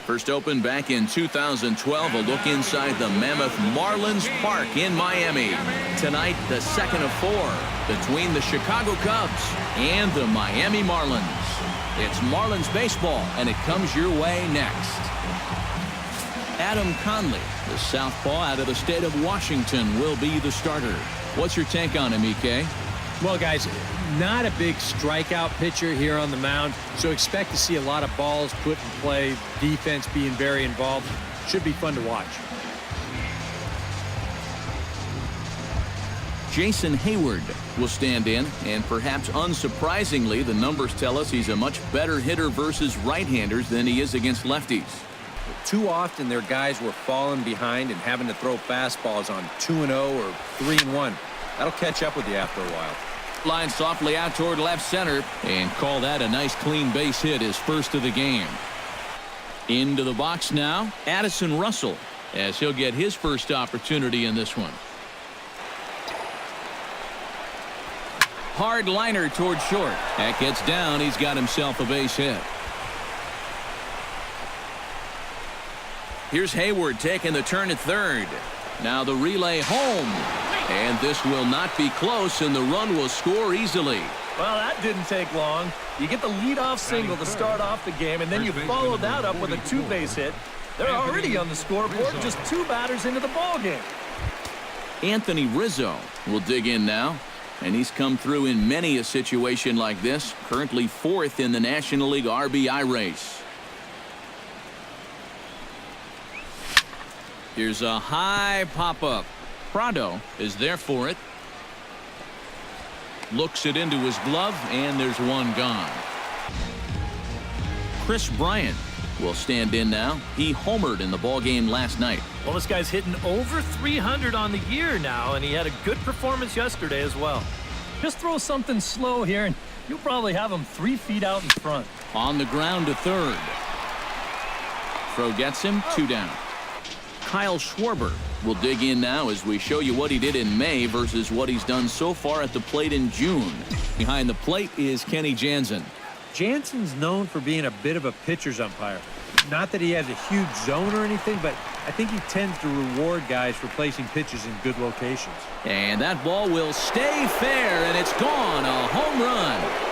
First opened back in 2012, a look inside the Mammoth Marlins Park in Miami. Tonight, the second of 4 between the Chicago Cubs and the Miami Marlins. It's Marlins baseball, and it comes your way next. Adam Conley, the southpaw out of the state of Washington, will be the starter. What's your take on him, EK? Well, guys, not a big strikeout pitcher here on the mound, so expect to see a lot of balls put in play, defense being very involved. Should be fun to watch. Jason Hayward will stand in, and perhaps unsurprisingly, the numbers tell us he's a much better hitter versus right-handers than he is against lefties. Too often their guys were falling behind and having to throw fastballs on 2-0 or 3-1. That'll catch up with you after a while. Line softly out toward left center, and call that a nice clean base hit, his first of the game. Into the box now, Addison Russell, as he'll get his first opportunity in this one. Hard liner toward short. That gets down. He's got himself a base hit. Here's Hayward taking the turn at third. Now the relay home. And this will not be close, and the run will score easily. Well, that didn't take long. You get the leadoff single to start off the game, and then you follow that up with a 2-base hit. They're already on the scoreboard, just 2 batters into the ballgame. Anthony Rizzo will dig in now, and he's come through in many a situation like this, currently 4th in the National League RBI race. Here's a high pop-up. Prado is there for it. Looks it into his glove, and there's one gone. Chris Bryant will stand in now. He homered in the ballgame last night. Well, this guy's hitting over 300 on the year now, and he had a good performance yesterday as well. Just throw something slow here, and you'll probably have him 3 feet out in front. On the ground to third. Throw gets him, 2 down. Kyle Schwarber will dig in now as we show you what he did in May versus what he's done so far at the plate in June. Behind the plate is Kenny Jansen. Jansen's known for being a bit of a pitcher's umpire. Not that he has a huge zone or anything, but I think he tends to reward guys for placing pitches in good locations. And that ball will stay fair, and it's gone. A home run.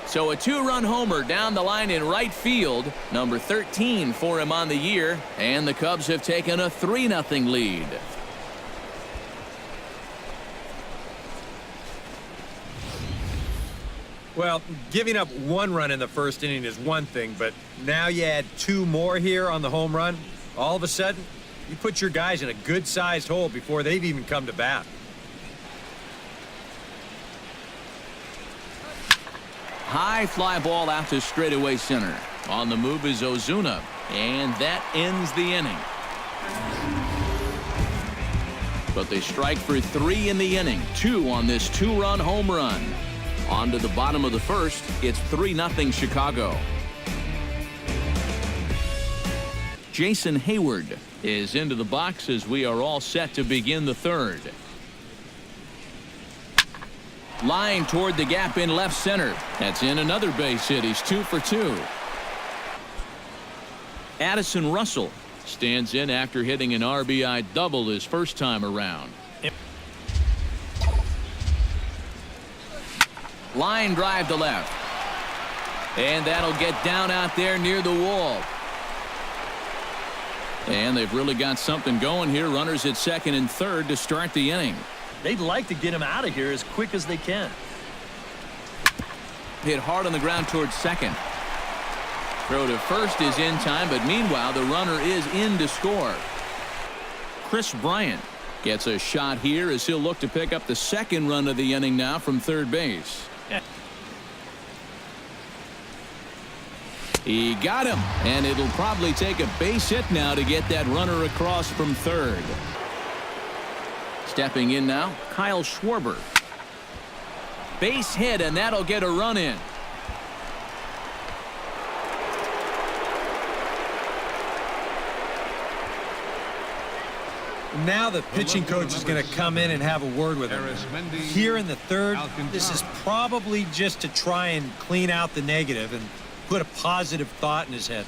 So a 2-run homer down the line in right field, number 13 for him on the year, and the Cubs have taken a 3-0 lead. Well, giving up 1 run in the first inning is one thing, but now you add 2 more here on the home run. All of a sudden, you put your guys in a good-sized hole before they've even come to bat. High fly ball out to straightaway center. On the move is Ozuna, and that ends the inning. But they strike for 3 in the inning, 2 on this 2-run home run. On to the bottom of the first, it's 3-0 Chicago. Jason Hayward is into the box as we are all set to begin the third. Line toward the gap in left center. That's in another base hit. He's 2 for 2. Addison Russell stands in after hitting an RBI double his first time around. Line drive to left. And that'll get down out there near the wall. And they've really got something going here. Runners at second and third to start the inning. They'd like to get him out of here as quick as they can. Hit hard on the ground towards second. Throw to first is in time, but meanwhile the runner is in to score. Chris Bryant gets a shot here as he'll look to pick up the second run of the inning now from third base. He got him, and it'll probably take a base hit now to get that runner across from third. Stepping in now, Kyle Schwarber. Base hit, and that'll get a run in. Now the pitching coach is going to come in and have a word with him. Here in the third, this is probably just to try and clean out the negative and put a positive thought in his head.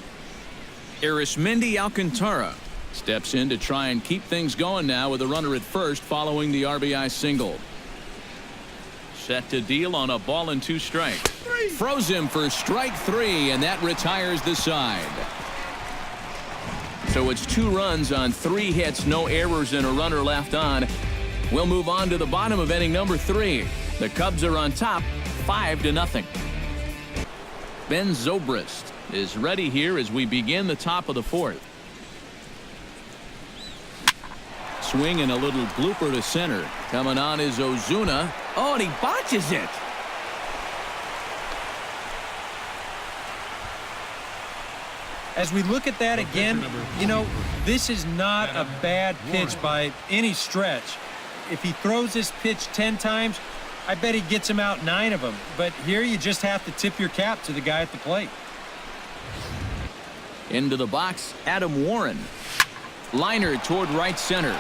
Arismendi Alcantara steps in to try and keep things going now with a runner at first following the RBI single. Set to deal on a ball and 2 strikes. Froze him for strike 3, and that retires the side. So it's 2 runs on 3 hits, no errors, and a runner left on. We'll move on to the bottom of inning number 3. The Cubs are on top, 5-0. Ben Zobrist is ready here as we begin the top of the 4th. Swing and a little blooper to center. Coming on is Ozuna. Oh, and he botches it. As we look at that again, you know, this is not a bad pitch by any stretch. If he throws this pitch 10 times, I bet he gets him out 9 of them. But here you just have to tip your cap to the guy at the plate. Into the box, Adam Warren. Liner toward right center.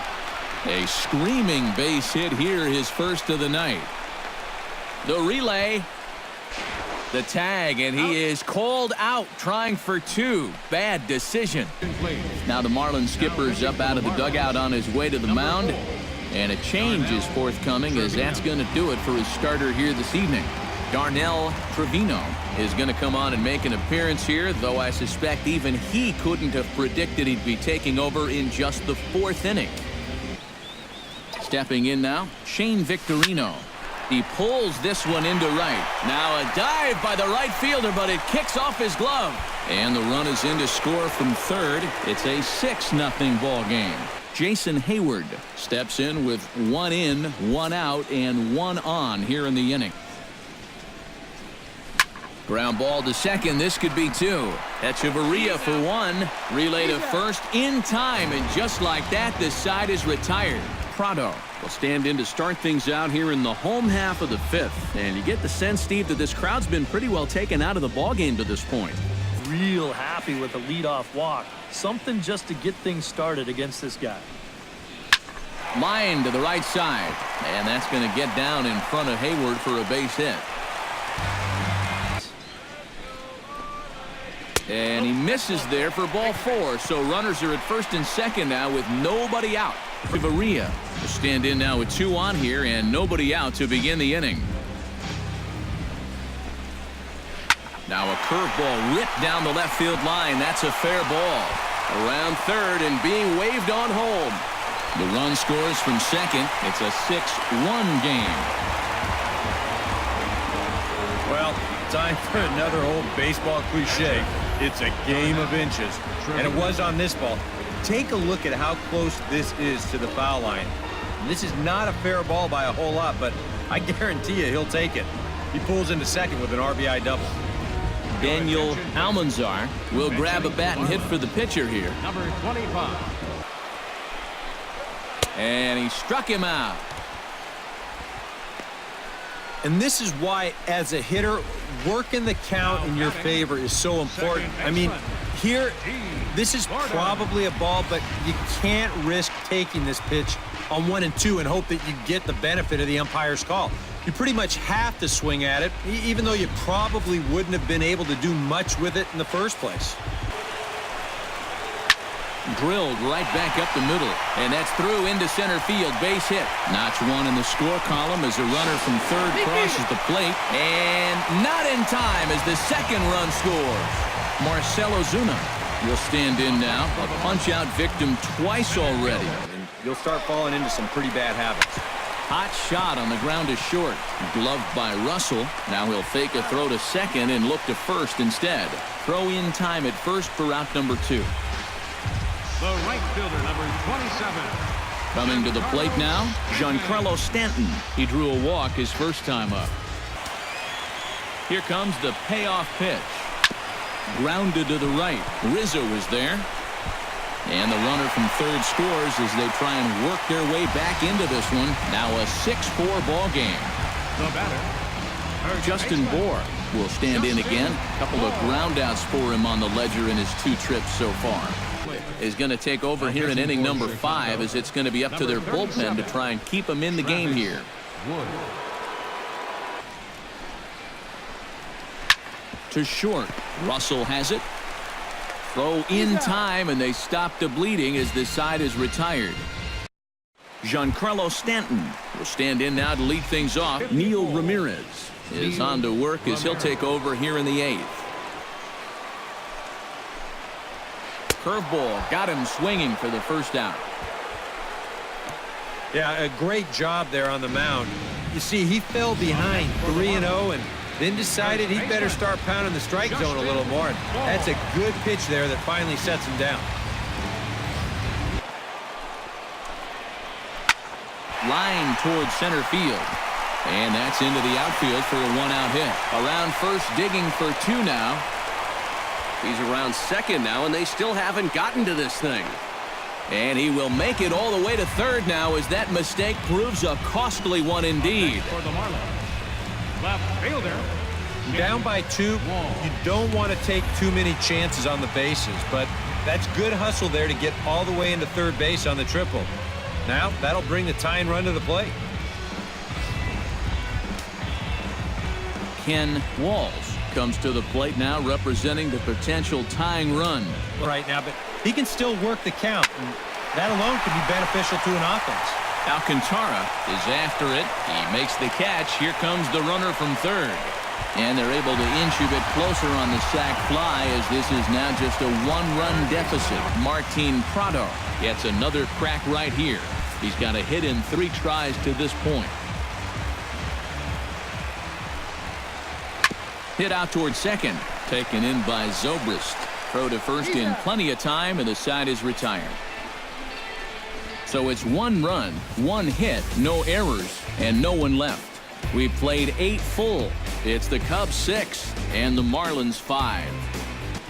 A screaming base hit here, his first of the night. The relay. The tag, and he is called out, trying for 2. Bad decision. Now the Marlins skipper's up out of the dugout on his way to the mound. And a change is forthcoming, as that's going to do it for his starter here this evening. Darnell Trevino is going to come on and make an appearance here, though I suspect even he couldn't have predicted he'd be taking over in just the 4th inning. Stepping in now, Shane Victorino. He pulls this one into right. Now a dive by the right fielder, but it kicks off his glove. And the run is in to score from third. It's a 6-0 ball game. Jason Hayward steps in with 1 in, 1 out, and 1 on here in the inning. Ground ball to second. This could be 2. Echeverria for 1. Relay to first in time, and just like that, the side is retired. Prado will stand in to start things out here in the home half of the 5th. And you get the sense, Steve, that this crowd's been pretty well taken out of the ballgame to this point. Real happy with the leadoff walk. Something just to get things started against this guy. Line to the right side. And that's going to get down in front of Hayward for a base hit. And he misses there for ball 4. So runners are at first and second now with nobody out. Echeverria will stand in now with 2 on here and nobody out to begin the inning. Now a curveball ripped down the left field line. That's a fair ball. Around third and being waved on home. The run scores from second. It's a 6-1 game. Well, time for another old baseball cliche. It's a game of inches. And it was on this ball. Take a look at how close this is to the foul line. And this is not a fair ball by a whole lot, but I guarantee you he'll take it. He pulls into second with an RBI double. Daniel Almanzar will grab a bat and hit for the pitcher here. Number 25. And he struck him out. And this is why, as a hitter, working the count in your favor is so important. I mean, here, this is probably a ball, but you can't risk taking this pitch on 1 and 2 and hope that you get the benefit of the umpire's call. You pretty much have to swing at it, even though you probably wouldn't have been able to do much with it in the first place. Drilled right back up the middle, and that's through into center field. Base hit. Notch 1 in the score column as a runner from third crosses the plate, and not in time as the second run scores. Marcell Ozuna will stand in now. A punch-out victim twice already. And you'll start falling into some pretty bad habits. Hot shot on the ground is short. Gloved by Russell. Now he'll fake a throw to second and look to first instead. Throw in time at first for out number 2. The right fielder, number 27. Coming to the plate now, Giancarlo Stanton. He drew a walk his first time up. Here comes the payoff pitch. Grounded to the right. Rizzo is there. And the runner from third scores as they try and work their way back into this one. Now a 6-4 ball game. The batter, Justin Bour will stand in again. A couple of groundouts for him on the ledger in his 2 trips so far. is going to take over here in inning number 5, as it's going to be up to their bullpen to try and keep them in the game here. To short. Russell has it. Throw in time, and they stop the bleeding as this side is retired. Giancarlo Stanton will stand in now to lead things off. Neil Ramirez is on to work as he'll take over here in the 8th. Curveball got him swinging for the first out. Yeah, a great job there on the mound. You see, he fell behind 3-0 and then decided he better start pounding the strike zone a little more. That's a good pitch there that finally sets him down. Line towards center field. And that's into the outfield for a 1-out hit. Around first, digging for 2 now. He's around second now, and they still haven't gotten to this thing. And he will make it all the way to third now, as that mistake proves a costly one indeed. For the Marlins, left fielder. Down by 2, you don't want to take too many chances on the bases, but that's good hustle there to get all the way into third base on the triple. Now, that'll bring the tying run to the plate. Ken Walls comes to the plate now, representing the potential tying run. Right now, but he can still work the count, and that alone could be beneficial to an offense. Alcantara is after it. He makes the catch. Here comes the runner from third. And they're able to inch a bit closer on the sac fly, as this is now just a 1-run deficit. Martin Prado gets another crack right here. He's got a hit in 3 tries to this point. Hit out towards second. Taken in by Zobrist. Throw to first in plenty of time, and the side is retired. So it's 1 run, 1 hit, no errors, and no one left. We played 8 full. It's the Cubs 6 and the Marlins 5.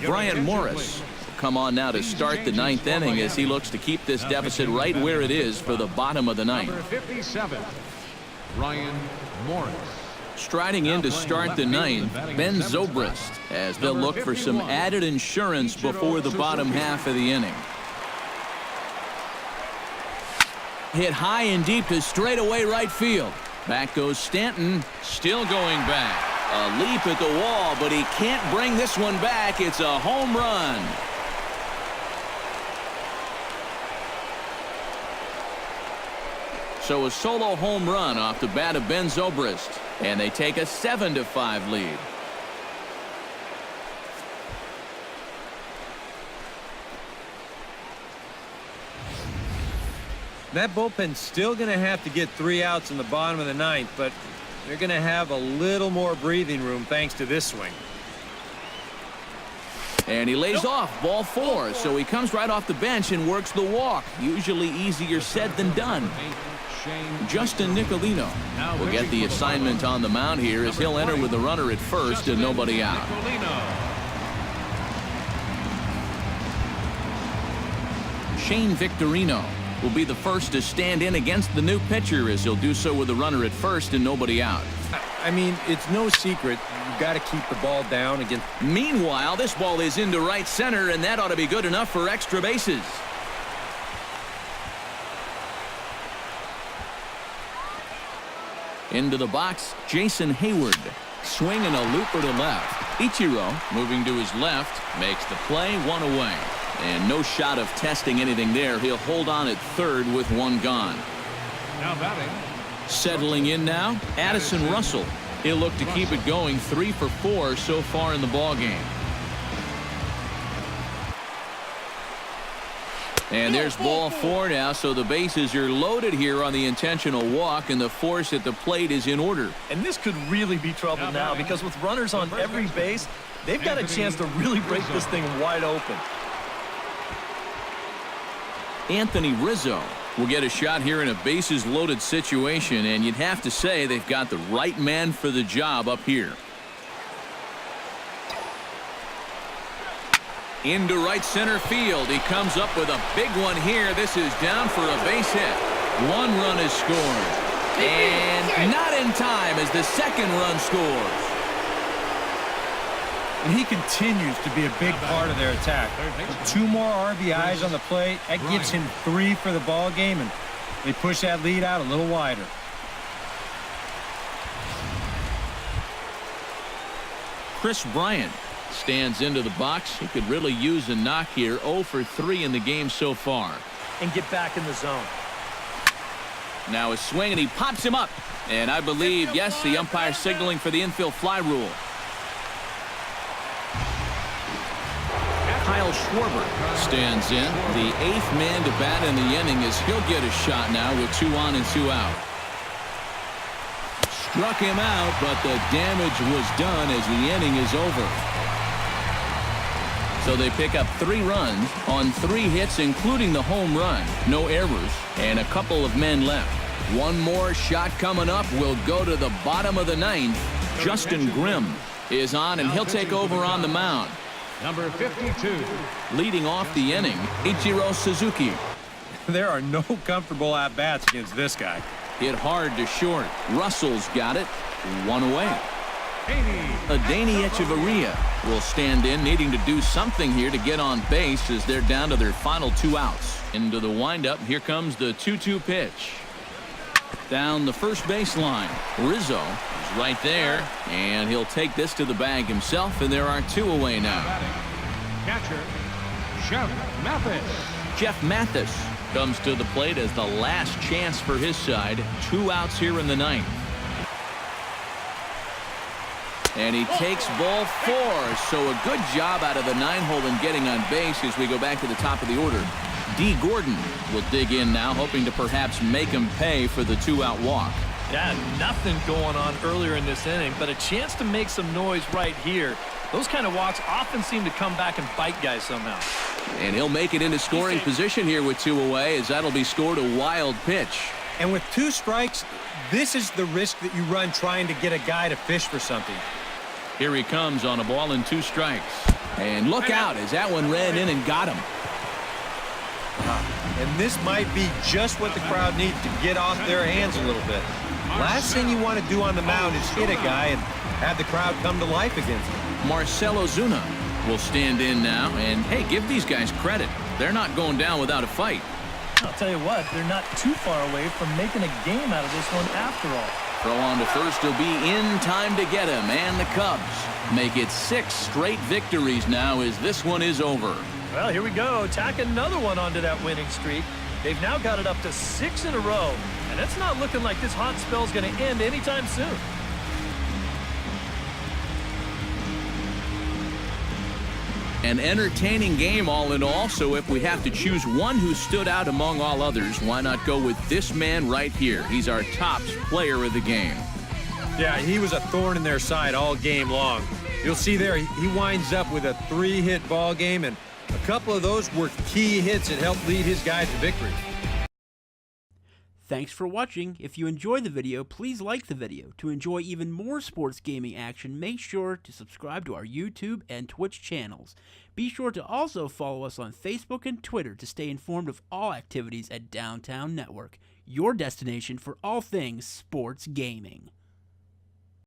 Brian Morris will come on now to start the 9th inning, as he looks to keep this deficit right where it is for the bottom of the 9th. Number 57, Brian Morris. Striding in to start the 9th, Ben Zobrist, as they'll look for some added insurance before the bottom half of the inning. Hit high and deep to straightaway right field. Back goes Stanton, still going back. A leap at the wall, but he can't bring this one back. It's a home run. So a solo home run off the bat of Ben Zobrist, and they take a 7-5 lead. That bullpen's still going to have to get 3 outs in the bottom of the 9th, but they're going to have a little more breathing room thanks to this swing. And he lays off ball 4, so he comes right off the bench and works the walk. Usually easier said than done. Justin Nicolino will get the assignment on the mound here, as he'll enter with the runner at first and nobody out. Shane Victorino will be the first to stand in against the new pitcher, as he'll do so with the runner at first and nobody out. I mean, it's no secret you've got to keep the ball down against. Meanwhile, this ball is into right center, and that ought to be good enough for extra bases. Into the box, Jason Hayward. Swing and a looper to left. Ichiro, moving to his left, makes the play, 1 away. And no shot of testing anything there. He'll hold on at third with 1 gone. Now batting. Settling in now, Addison Russell. He'll look to keep it going, 3 for 4 so far in the ballgame. And there's ball 4 now, so the bases are loaded here on the intentional walk, and the force at the plate is in order. And this could really be trouble now, because with runners on every base, they've got a chance to really break this thing wide open. Anthony Rizzo will get a shot here in a bases-loaded situation, and you'd have to say they've got the right man for the job up here. Into right center field. He comes up with a big one here. This is down for a base hit. 1 run is scored. And not in time as the 2nd run scores. And he continues to be a big part of their attack. 2 more RBIs on the plate. That gets him 3 for the ball game, and they push that lead out a little wider. Chris Bryant stands into the box. He could really use a knock here. 0 for 3 in the game so far. And get back in the zone. Now a swing, and he pops him up. And I believe, yes, the umpire signaling for the infield fly rule. Kyle Schwarber stands in. The 8th man to bat in the inning, as he'll get a shot now with 2 on and 2 out. Struck him out, but the damage was done as the inning is over. So they pick up 3 runs on 3 hits, including the home run. No errors, and a couple of men left. One more shot coming up will go to the bottom of the 9th. Justin Grimm is on, and he'll take over on the mound. Number 52. Leading off the inning, Ichiro Suzuki. There are no comfortable at-bats against this guy. Hit hard to short. Russell's got it. 1 away. Adeiny Echeverria will stand in, needing to do something here to get on base as they're down to their final 2 outs. Into the windup, here comes the 2-2 pitch. Down the first base line. Rizzo is right there, and he'll take this to the bag himself, and there are 2 away now. Catcher, Jeff Mathis. Jeff Mathis comes to the plate as the last chance for his side. 2 outs here in the 9th. And he takes ball 4. So a good job out of the 9-hole in getting on base as we go back to the top of the order. D. Gordon will dig in now, hoping to perhaps make him pay for the 2-out walk. Yeah, nothing going on earlier in this inning, but a chance to make some noise right here. Those kind of walks often seem to come back and bite guys somehow. And he'll make it into scoring position here with 2 away, as that'll be scored a wild pitch. And with 2 strikes, this is the risk that you run trying to get a guy to fish for something. Here he comes on a ball and 2 strikes. And look out as that one ran in and got him. And this might be just what the crowd needs to get off their hands a little bit. Last thing you want to do on the mound is hit a guy and have the crowd come to life against him. Marcell Ozuna will stand in now, and hey, give these guys credit. They're not going down without a fight. I'll tell you what, they're not too far away from making a game out of this one after all. Throw on to first will be in time to get him, and the Cubs make it 6 straight victories now as this one is over. Well, here we go. Tack another one onto that winning streak. They've now got it up to 6 in a row, and it's not looking like this hot spell is going to end anytime soon. An entertaining game all in all, so if we have to choose one who stood out among all others, why not go with this man right here? He's our top player of the game. Yeah, he was a thorn in their side all game long. You'll see there, he winds up with a 3-hit ball game, and a couple of those were key hits that helped lead his guys to victory. Thanks for watching. If you enjoyed the video, please like the video. To enjoy even more sports gaming action, make sure to subscribe to our YouTube and Twitch channels. Be sure to also follow us on Facebook and Twitter to stay informed of all activities at Downtown Network, your destination for all things sports gaming.